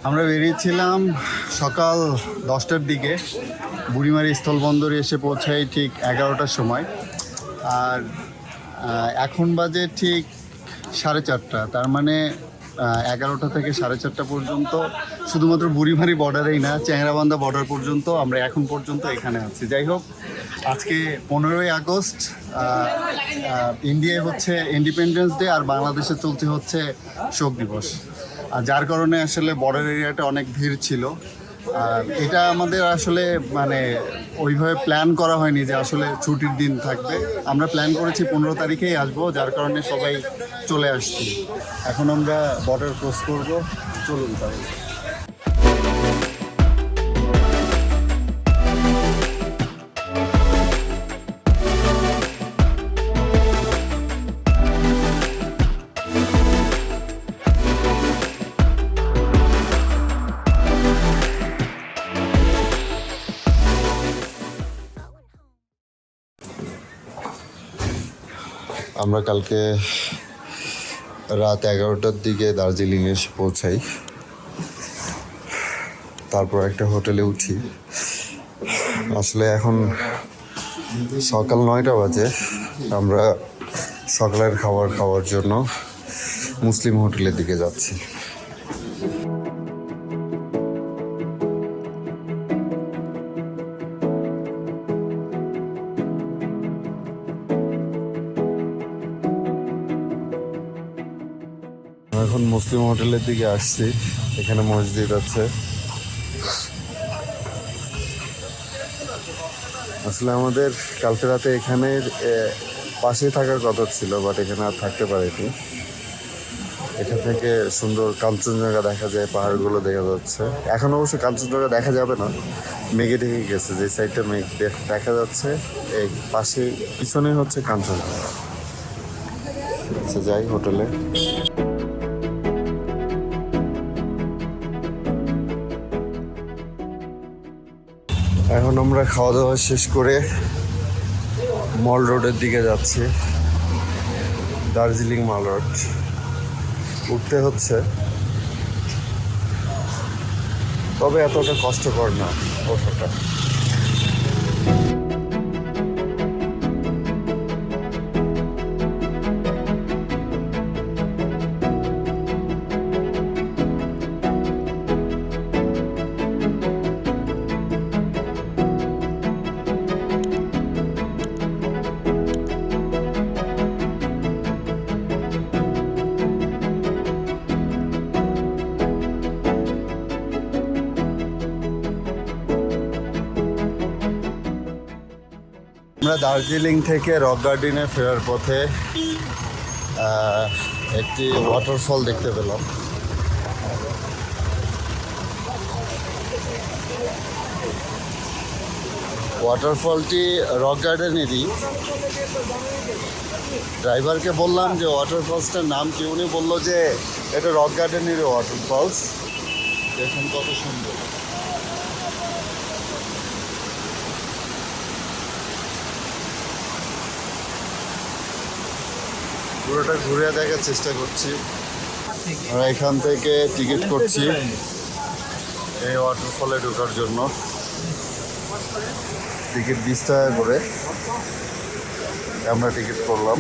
আমরা বেরিয়েছিলাম সকাল 10টার দিকে, বুড়িমারি স্থলবন্দরে এসে পৌঁছাই ঠিক 11টার সময়। আর এখন বাজে ঠিক 4:30। তার মানে 11টা থেকে 4:30 পর্যন্ত শুধুমাত্র বুড়িমারি বর্ডারেই না, চ্যাংরাবান্ধা বর্ডার পর্যন্ত আমরা এখন পর্যন্ত এখানে আছি। যাই হোক, আজকে 15ই আগস্ট, ইন্ডিয়ায় হচ্ছে ইন্ডিপেন্ডেন্স ডে আর বাংলাদেশে চলছে হচ্ছে শোক দিবস। আর যার কারণে আসলে বর্ডার এরিয়াটা অনেক ভিড় ছিল। আর এটা আমাদের আসলে মানে ওইভাবে প্ল্যান করা হয়নি যে আসলে ছুটির দিন থাকবে। আমরা প্ল্যান করেছি 15 তারিখেই আসবো, যার কারণে সবাই চলে আসছি। এখন আমরা বর্ডার ক্রস করবো, চলুন তাহলে। আমরা কালকে রাত 11টার দিকে দার্জিলিং এসে পৌঁছাই, তারপর একটা হোটেলে উঠি। আসলে এখন সকাল 9টা বাজে। আমরা সকালের খাবার খাওয়ার জন্য মুসলিম হোটেলের দিকে যাচ্ছি। এখন মুসলিম হোটেলের দিকে আসছি। এখানে মসজিদ আছে। আসলে আমাদের কালকে রাতে এখানের পাশে থাকার কথা ছিল, বাট এখানে আর থাকতে পারিনি। এখান থেকে সুন্দর কাঞ্চনজঙ্ঘা দেখা যায়, পাহাড়গুলো দেখা যাচ্ছে। এখন অবশ্য কাঞ্চনজঙ্ঘা দেখা যাবে না, মেঘে ঢেকে গেছে। যে সাইডটা মেঘ দেখা যাচ্ছে, এই পাশে পিছনে হচ্ছে কাঞ্চনজঙ্ঘা। আচ্ছা, যাই হোটেলে। এখন আমরা খাওয়া দাওয়া শেষ করে মল রোডের দিকে যাচ্ছি। দার্জিলিং মল রোড উঠতে হচ্ছে, তবে এতটা কষ্টকর না ওঠাটা। আমরা দার্জিলিং থেকে রক গার্ডেনে ফেরার পথে একটি ওয়াটারফল দেখতে পেলাম। ওয়াটারফলটি রক গার্ডেনেরই। ড্রাইভারকে বললাম যে ওয়াটারফলসটার নাম কি, উনি বললো যে এটা রক গার্ডেনেরই ওয়াটারফলস। দেখুন কত সুন্দর। পুরোটা ঘুরে দেখার চেষ্টা করছি। আমরা এখান থেকে টিকিট করছি এই ওয়াটারফলে ঢোকার জন্য। টিকিট 20 টাকা করে আমরা টিকিট করলাম।